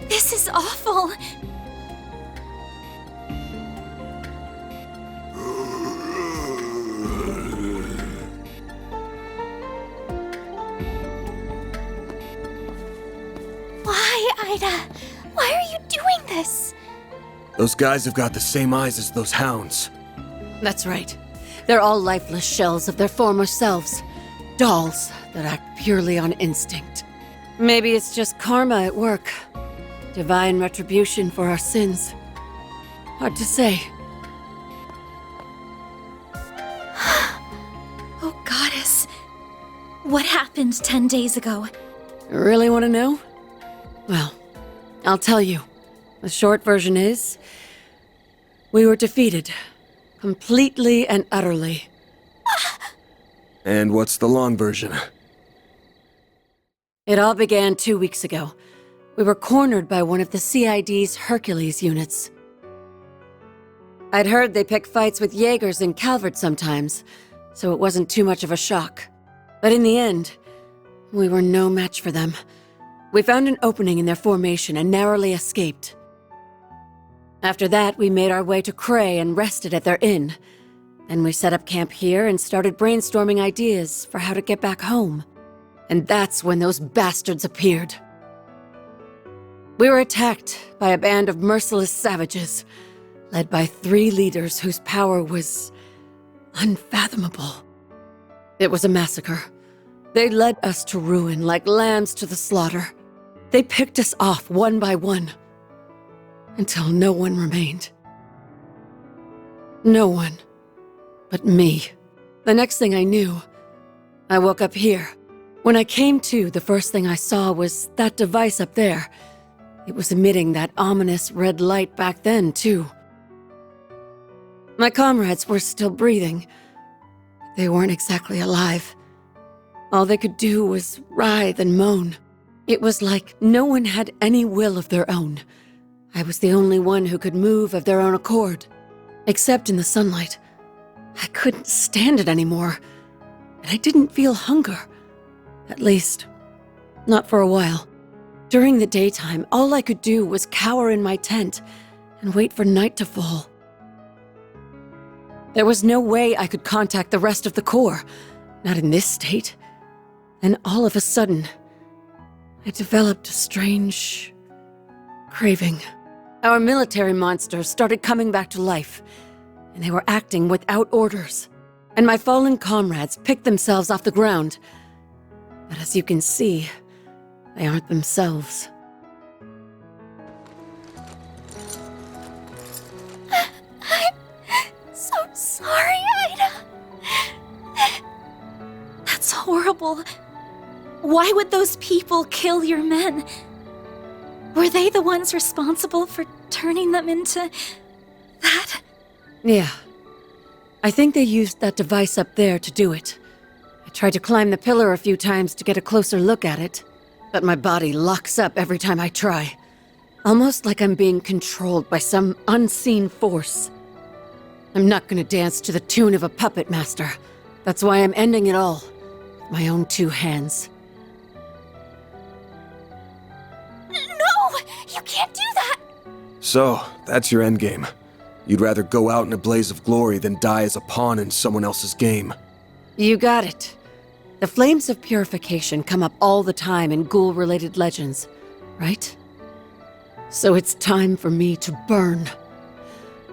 This is awful. Why, Aida? Why are you doing this? Those guys have got the same eyes as those hounds. That's right. They're all lifeless shells of their former selves. Dolls that act purely on instinct. Maybe it's just karma at work. Divine retribution for our sins. Hard to say. Oh, Goddess. What happened 10 days ago? Really want to know? Well, I'll tell you. The short version is, we were defeated. Completely and utterly. And what's the long version? It all began 2 weeks ago. We were cornered by one of the CID's Hercules units. I'd heard they pick fights with Jaegers in Calvert sometimes, so it wasn't too much of a shock. But in the end, we were no match for them. We found an opening in their formation and narrowly escaped. After that, we made our way to Creil and rested at their inn. Then we set up camp here and started brainstorming ideas for how to get back home. And that's when those bastards appeared. We were attacked by a band of merciless savages, led by 3 leaders whose power was unfathomable. It was a massacre. They led us to ruin like lambs to the slaughter. They picked us off one by one, until no one remained. No one but me. The next thing I knew, I woke up here. When I came to, the first thing I saw was that device up there. It was emitting that ominous red light back then, too. My comrades were still breathing. They weren't exactly alive. All they could do was writhe and moan. It was like no one had any will of their own. I was the only one who could move of their own accord. Except in the sunlight. I couldn't stand it anymore. And I didn't feel hunger. At least, not for a while. During the daytime, all I could do was cower in my tent and wait for night to fall. There was no way I could contact the rest of the Corps. Not in this state. Then all of a sudden, I developed a strange craving. Our military monsters started coming back to life, and they were acting without orders. And my fallen comrades picked themselves off the ground. But as you can see, they aren't themselves. I'm so sorry, Aida. That's horrible. Why would those people kill your men? Were they the ones responsible for turning them into that? Yeah. I think they used that device up there to do it. I tried to climb the pillar a few times to get a closer look at it, but my body locks up every time I try. Almost like I'm being controlled by some unseen force. I'm not gonna dance to the tune of a puppet master. That's why I'm ending it all. With my own 2 hands. No! You can't do that! So, that's your endgame. You'd rather go out in a blaze of glory than die as a pawn in someone else's game. You got it. The flames of purification come up all the time in ghoul-related legends, right? So it's time for me to burn.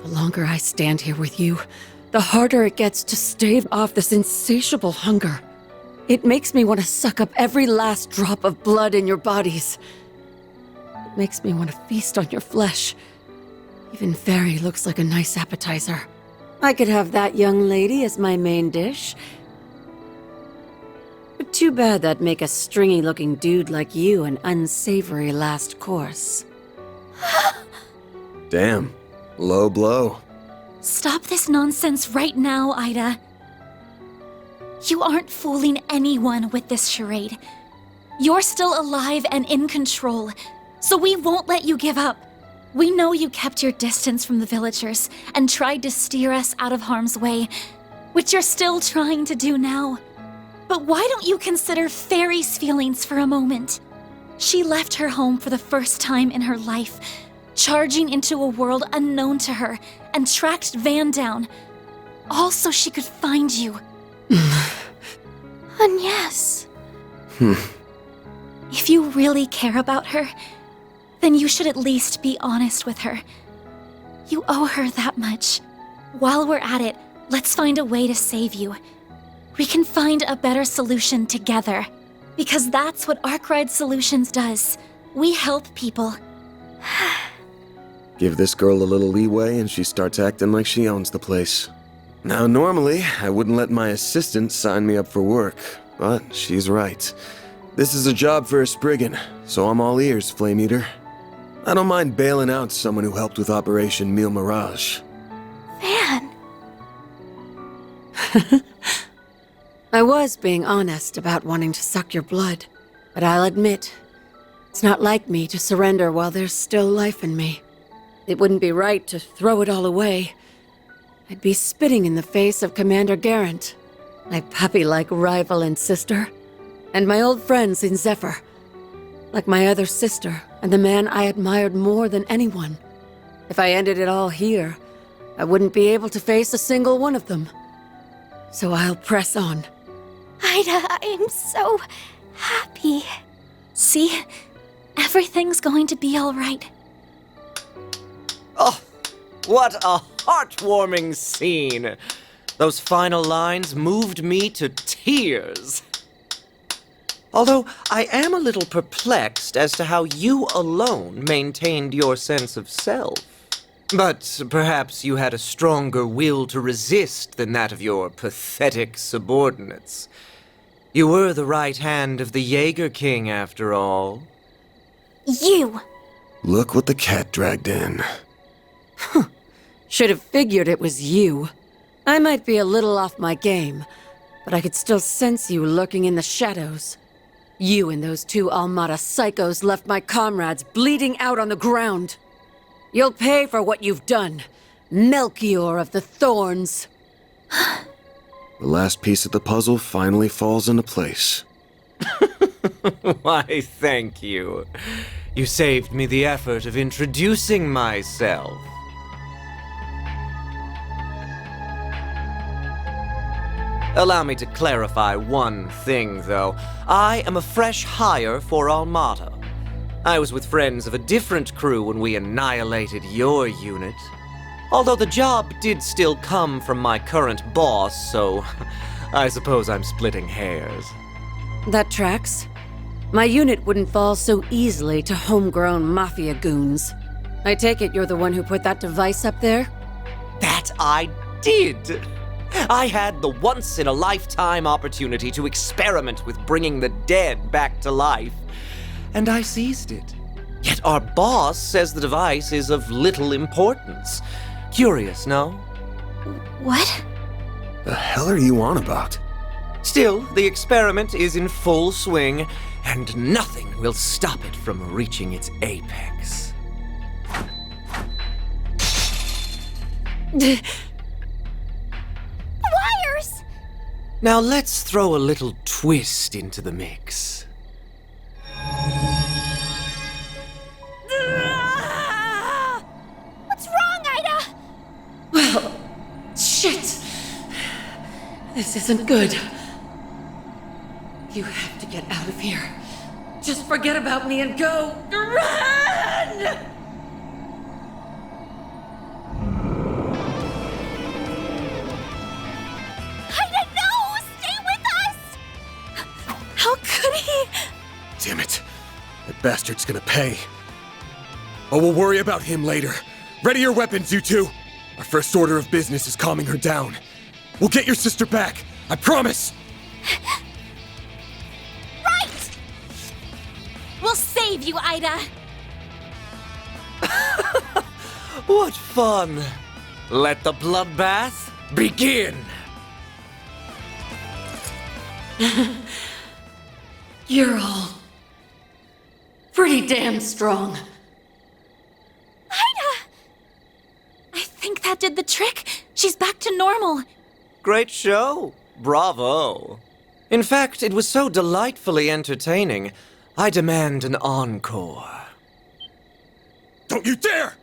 The longer I stand here with you, the harder it gets to stave off this insatiable hunger. It makes me want to suck up every last drop of blood in your bodies. It makes me want to feast on your flesh. Even Fairy looks like a nice appetizer. I could have that young lady as my main dish. But too bad that'd make a stringy-looking dude like you an unsavory last course. Damn. Low blow. Stop this nonsense right now, Aida. You aren't fooling anyone with this charade. You're still alive and in control, so we won't let you give up. We know you kept your distance from the villagers and tried to steer us out of harm's way, which you're still trying to do now. But why don't you consider Fairy's feelings for a moment? She left her home for the first time in her life, charging into a world unknown to her, and tracked Van down, all so she could find you. And yes. If you really care about her, then you should at least be honest with her. You owe her that much. While we're at it, let's find a way to save you. We can find a better solution together. Because that's what Arkride Solutions does. We help people. Give this girl a little leeway and she starts acting like she owns the place. Now, normally, I wouldn't let my assistant sign me up for work, but she's right. This is a job for a Spriggan, so I'm all ears, Flame Eater. I don't mind bailing out someone who helped with Operation Mille Mirage. Van. I was being honest about wanting to suck your blood, but I'll admit, it's not like me to surrender while there's still life in me. It wouldn't be right to throw it all away. I'd be spitting in the face of Commander Garant, my puppy-like rival and sister, and my old friends in Zephyr, like my other sister and the man I admired more than anyone. If I ended it all here, I wouldn't be able to face a single one of them. So I'll press on. Aida, I am so happy. See? Everything's going to be all right. Oh, what a heartwarming scene! Those final lines moved me to tears. Although I am a little perplexed as to how you alone maintained your sense of self. But perhaps you had a stronger will to resist than that of your pathetic subordinates. You were the right hand of the Jaeger King, after all. You! Look what the cat dragged in. Should have figured it was you. I might be a little off my game, but I could still sense you lurking in the shadows. You and those two Almada psychos left my comrades bleeding out on the ground. You'll pay for what you've done, Melchior of the Thorns. The last piece of the puzzle finally falls into place. Why, thank you. You saved me the effort of introducing myself. Allow me to clarify one thing, though. I am a fresh hire for Almada. I was with friends of a different crew when we annihilated your unit. Although the job did still come from my current boss, so I suppose I'm splitting hairs. That tracks. My unit wouldn't fall so easily to homegrown mafia goons. I take it you're the one who put that device up there? That I did! I had the once-in-a-lifetime opportunity to experiment with bringing the dead back to life, and I seized it. Yet our boss says the device is of little importance. Curious, no? What? The hell are you on about? Still, the experiment is in full swing, and nothing will stop it from reaching its apex. Wires! Now let's throw a little twist into the mix. What's wrong, Aida? Well, shit! This isn't good. You have to get out of here. Just forget about me and go. Run! Aida, no! Stay with us! How could he? Damn it. That bastard's gonna pay. Oh, we'll worry about him later. Ready your weapons, you two! Our first order of business is calming her down. We'll get your sister back, I promise! Right! We'll save you, Aida! What fun! Let the bloodbath begin! You're all pretty damn strong. Aida! I think that did the trick. She's back to normal. Great show. Bravo. In fact, it was so delightfully entertaining. I demand an encore. Don't you dare!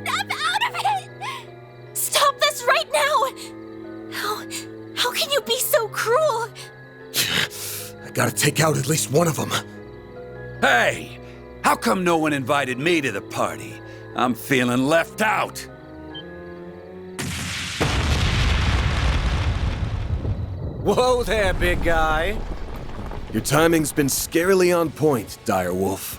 Snap out of it! Stop this right now! How can you be so cruel? I gotta take out at least one of them. Hey! How come no one invited me to the party? I'm feeling left out. Whoa there, big guy. Your timing's been scarily on point, Direwolf.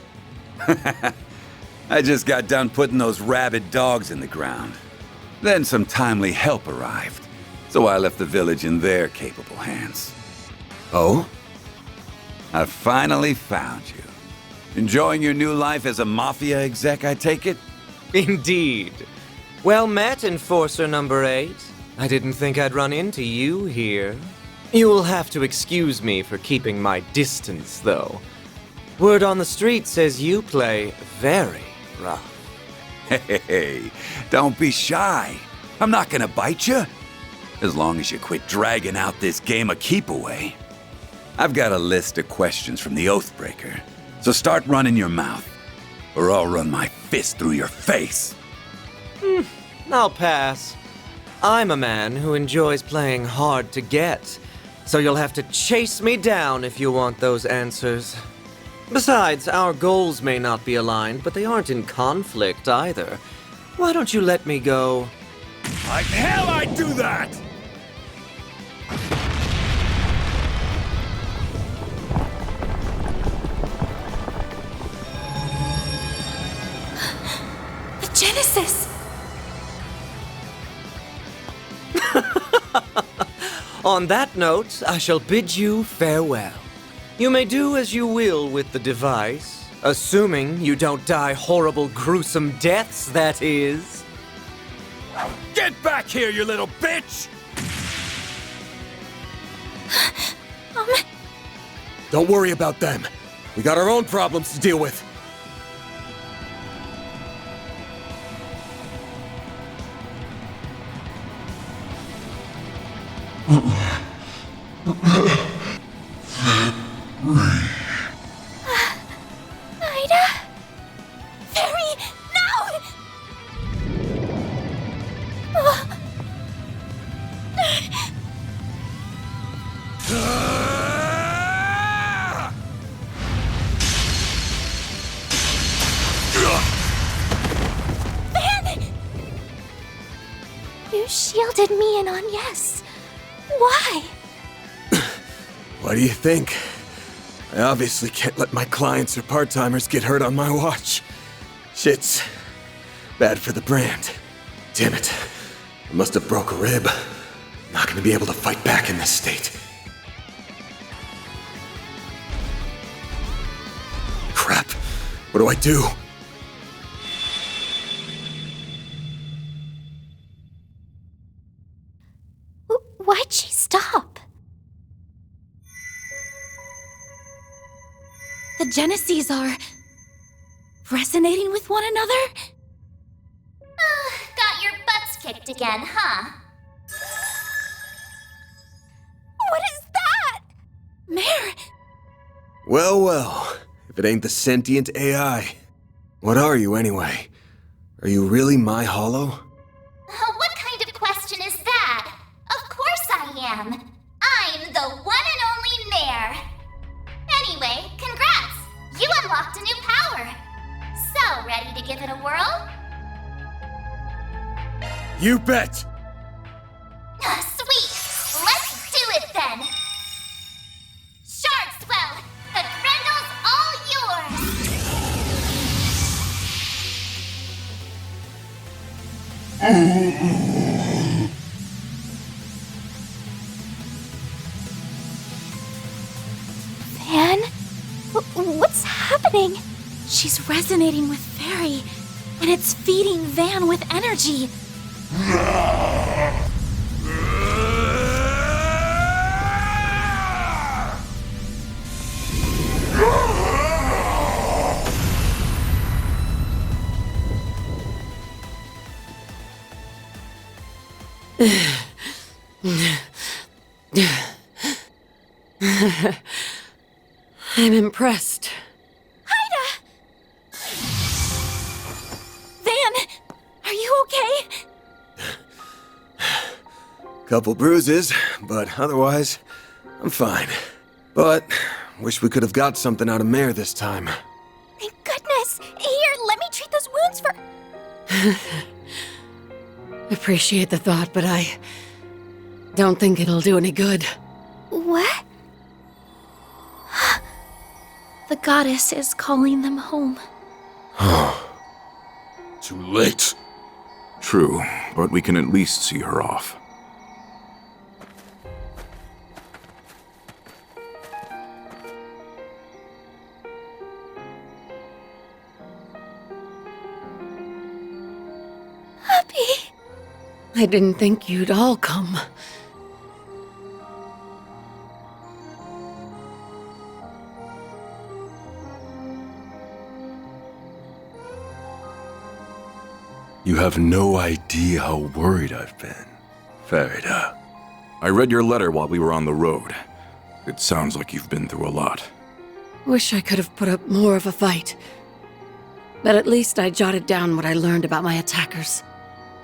I just got done putting those rabid dogs in the ground. Then some timely help arrived, so I left the village in their capable hands. Oh? I finally found you. Enjoying your new life as a mafia exec, I take it? Indeed. Well met, Enforcer number 8. I didn't think I'd run into you here. You'll have to excuse me for keeping my distance, though. Word on the street says you play very rough. Hey, don't be shy. I'm not gonna bite you. As long as you quit dragging out this game of keep away. I've got a list of questions from the Oathbreaker, so start running your mouth, or I'll run my fist through your face. I'll pass. I'm a man who enjoys playing hard to get, so you'll have to chase me down if you want those answers. Besides, our goals may not be aligned, but they aren't in conflict either. Why don't you let me go? Like hell I'd do that! The Genesis! On that note, I shall bid you farewell. You may do as you will with the device, assuming you don't die horrible, gruesome deaths, that is. Get back here, you little bitch! Don't worry about them. We got our own problems to deal with. Aida? Fairy, no! Van! You shielded me in on yes. Why? What do you think? I obviously can't let my clients or part-timers get hurt on my watch. Shit's bad for the brand. Damn it. I must have broke a rib. I'm not gonna be able to fight back in this state. Crap. What do I do? Why'd she stop? The Geneses are resonating with one another? Got your butts kicked again, huh? What is that? Mare! Well, well. If it ain't the sentient AI. What are you, anyway? Are you really my hollow? What kind of question is that? Of course I am. I'm the one and only Mare. Anyway, congrats! You unlocked a new power. So, ready to give it a whirl? You bet! Sweet! Let's do it then! Shardswell! The Grendel's all yours! Van? What's happening? She's resonating with Fairy, and it's feeding Van with energy. I'm impressed. Aida! Van, are you okay? Couple bruises, but otherwise, I'm fine. But, wish we could have got something out of Mare this time. Thank goodness! Here, let me treat those wounds for... Appreciate the thought, but I don't think it'll do any good. What? The goddess is calling them home. Too late. True, but we can at least see her off. Happy. I didn't think you'd all come. You have no idea how worried I've been, Farida. I read your letter while we were on the road. It sounds like you've been through a lot. Wish I could have put up more of a fight. But at least I jotted down what I learned about my attackers.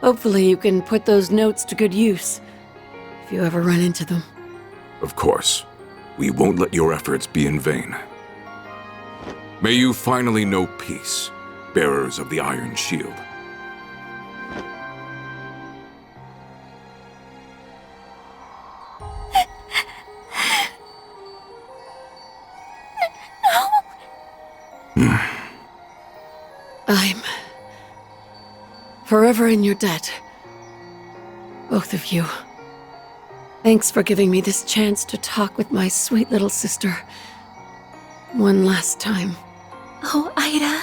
Hopefully you can put those notes to good use, if you ever run into them. Of course. We won't let your efforts be in vain. May you finally know peace, bearers of the Iron Shield. I'm forever in your debt. Both of you. Thanks for giving me this chance to talk with my sweet little sister. One last time. Oh, Aida.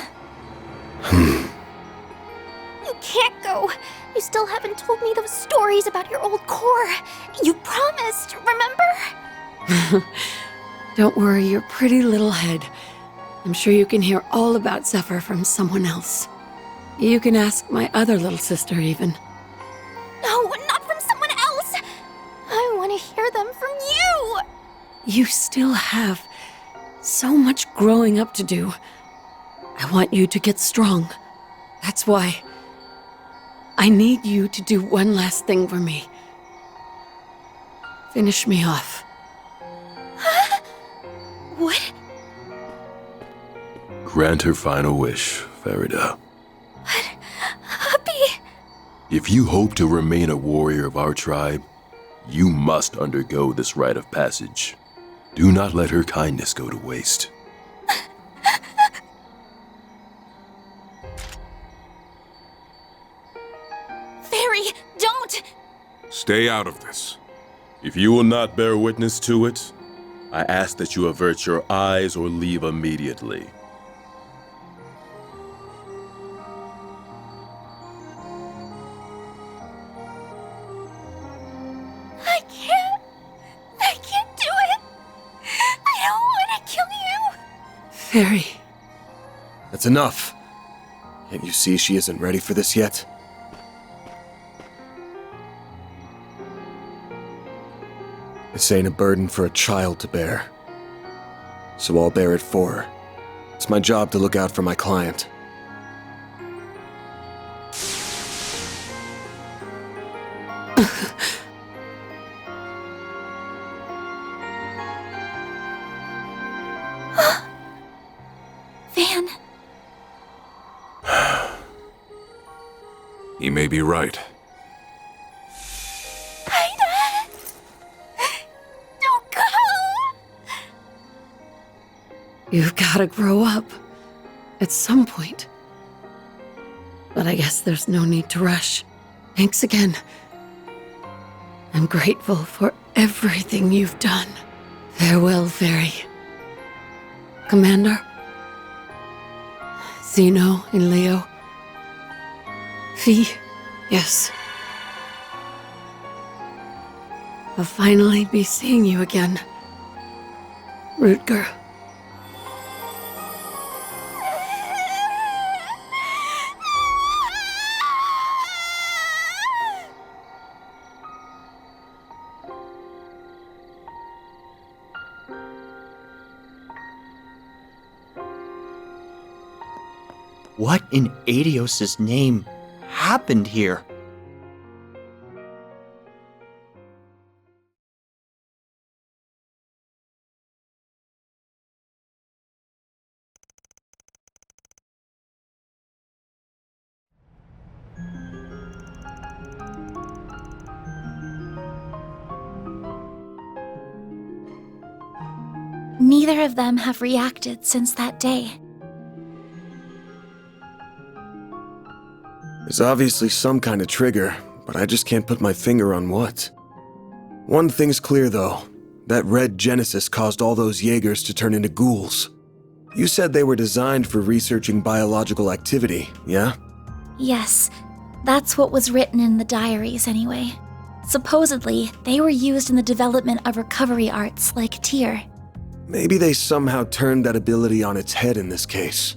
You can't go. You still haven't told me those stories about your old core. You promised, remember? Don't worry your pretty little head. I'm sure you can hear all about Zephyr from someone else. You can ask my other little sister, even. No, not from someone else. I want to hear them from you. You still have so much growing up to do. I want you to get strong. That's why I need you to do one last thing for me. Finish me off. What? Grant her final wish, Farida. Happy. If you hope to remain a warrior of our tribe, you must undergo this rite of passage. Do not let her kindness go to waste. Fairy, don't! Stay out of this. If you will not bear witness to it, I ask that you avert your eyes or leave immediately. I can't do it. I don't want to kill you. Fairy. That's enough. Can't you see she isn't ready for this yet? This ain't a burden for a child to bear. So I'll bear it for her. It's my job to look out for my client. Van. He may be right. Aida! Don't go! You've gotta grow up. At some point. But I guess there's no need to rush. Thanks again. I'm grateful for everything you've done. Farewell, Fairy. Commander? Zeno and Leo? Fee? Yes. I'll finally be seeing you again. Rutger. What in Aidios' name happened here? Neither of them have reacted since that day. There's obviously some kind of trigger, but I just can't put my finger on what. One thing's clear though. That red Genesis caused all those Jaegers to turn into ghouls. You said they were designed for researching biological activity, yeah? Yes, that's what was written in the diaries anyway. Supposedly, they were used in the development of recovery arts like Tyr. Maybe they somehow turned that ability on its head in this case.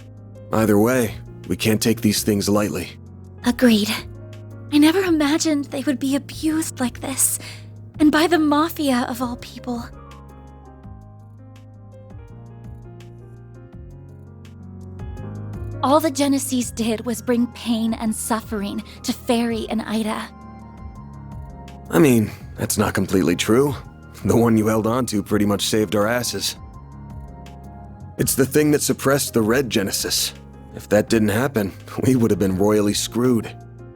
Either way, we can't take these things lightly. Agreed. I never imagined they would be abused like this, and by the Mafia of all people. All the Genesis did was bring pain and suffering to Fairy and Aida. I mean, that's not completely true. The one you held on to pretty much saved our asses. It's the thing that suppressed the red Genesis. If that didn't happen, we would have been royally screwed.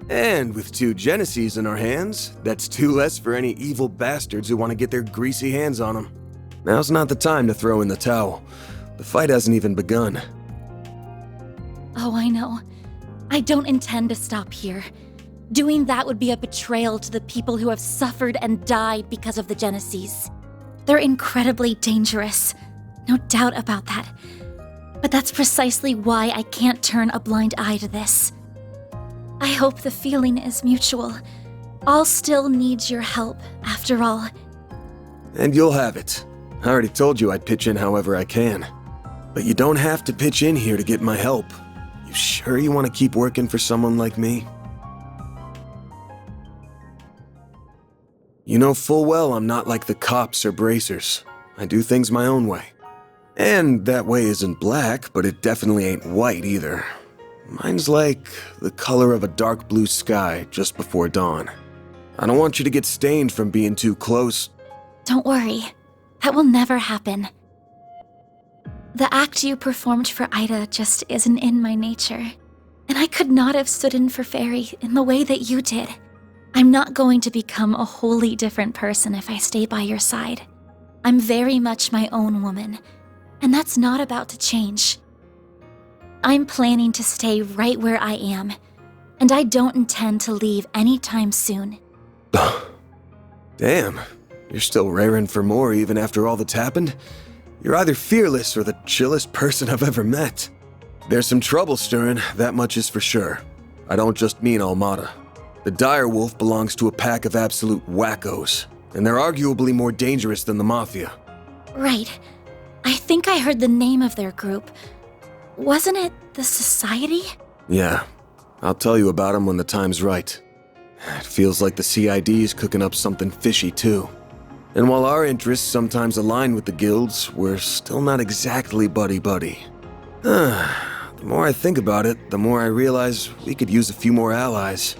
And with 2 Genesis in our hands, that's 2 less for any evil bastards who want to get their greasy hands on them. Now's not the time to throw in the towel. The fight hasn't even begun. Oh, I know. I don't intend to stop here. Doing that would be a betrayal to the people who have suffered and died because of the Genesis. They're incredibly dangerous. No doubt about that. But that's precisely why I can't turn a blind eye to this. I hope the feeling is mutual. I'll still need your help, after all. And you'll have it. I already told you I'd pitch in however I can. But you don't have to pitch in here to get my help. You sure you want to keep working for someone like me? You know full well I'm not like the cops or bracers. I do things my own way. And that way isn't black, but it definitely ain't white either. Mine's like the color of a dark blue sky just before dawn. I don't want you to get stained from being too close. Don't worry. That will never happen. The act you performed for Aida just isn't in my nature. And I could not have stood in for Fairy in the way that you did. I'm not going to become a wholly different person if I stay by your side. I'm very much my own woman, and that's not about to change. I'm planning to stay right where I am, and I don't intend to leave anytime soon. Damn, you're still raring for more even after all that's happened? You're either fearless or the chillest person I've ever met. There's some trouble stirring, that much is for sure. I don't just mean Almada. The Direwolf belongs to a pack of absolute wackos, and they're arguably more dangerous than the Mafia. Right. I think I heard the name of their group. Wasn't it the Society? Yeah, I'll tell you about them when the time's right. It feels like the CID's cooking up something fishy too. And while our interests sometimes align with the guilds, we're still not exactly buddy-buddy. The more I think about it, the more I realize we could use a few more allies.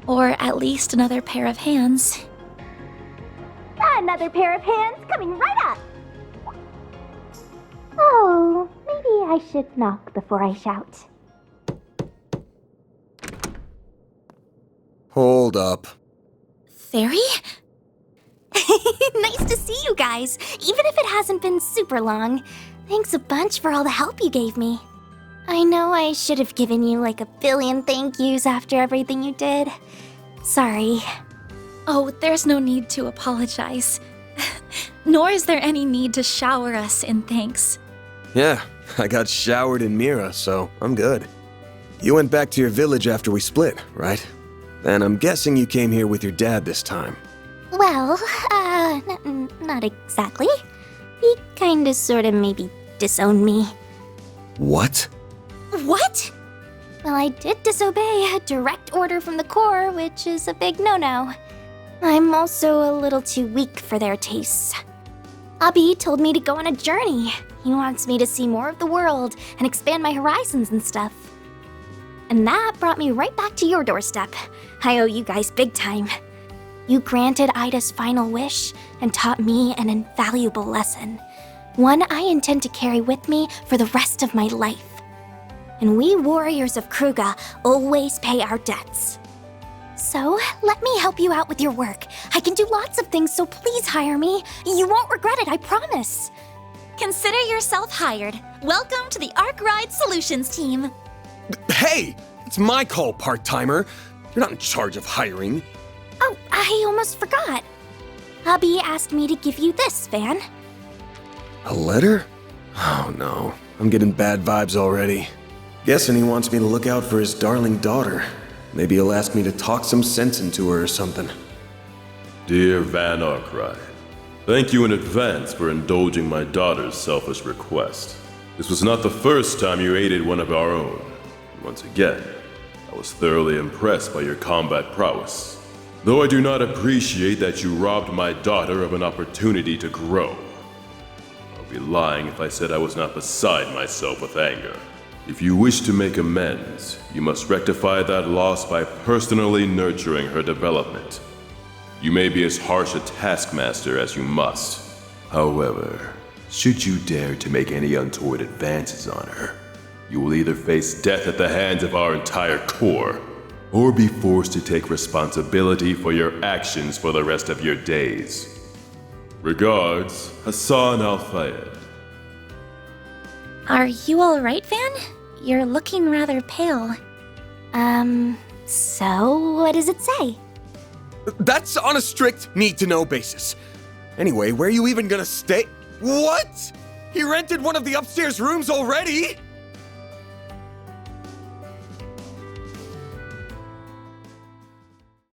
Or at least another pair of hands. Another pair of hands coming right up. Oh, maybe I should knock before I shout. Hold up. Fairy? Nice to see you guys, even if it hasn't been super long. Thanks a bunch for all the help you gave me. I know I should have given you like a billion thank yous after everything you did. Sorry. Oh, there's no need to apologize. Nor is there any need to shower us in thanks. Yeah, I got showered in Mira, so I'm good. You went back to your village after we split, right? And I'm guessing you came here with your dad this time. Well, not exactly. He kinda sorta maybe disowned me. What? What? Well, I did disobey a direct order from the Corps, which is a big no-no. I'm also a little too weak for their tastes. Abi told me to go on a journey. He wants me to see more of the world and expand my horizons and stuff. And that brought me right back to your doorstep. I owe you guys big time. You granted Aida's final wish and taught me an invaluable lesson. One I intend to carry with me for the rest of my life. And we warriors of Kruga always pay our debts. So, let me help you out with your work. I can do lots of things, so please hire me. You won't regret it, I promise. Consider yourself hired. Welcome to the Arkride Solutions team. Hey! It's my call, part-timer. You're not in charge of hiring. Oh, I almost forgot. Hubby asked me to give you this, Van. A letter? Oh no, I'm getting bad vibes already. Guessing he wants me to look out for his darling daughter. Maybe he'll ask me to talk some sense into her or something. Dear Van Arkride, thank you in advance for indulging my daughter's selfish request. This was not the first time you aided one of our own. Once again, I was thoroughly impressed by your combat prowess. Though I do not appreciate that you robbed my daughter of an opportunity to grow. I'll be lying if I said I was not beside myself with anger. If you wish to make amends, you must rectify that loss by personally nurturing her development. You may be as harsh a taskmaster as you must. However, should you dare to make any untoward advances on her, you will either face death at the hands of our entire corps, or be forced to take responsibility for your actions for the rest of your days. Regards, Hassan Al-Fayed. Are you alright, Van? You're looking rather pale. So what does it say? That's on a strict need-to-know basis. Anyway, where are you even gonna stay? What? He rented one of the upstairs rooms already?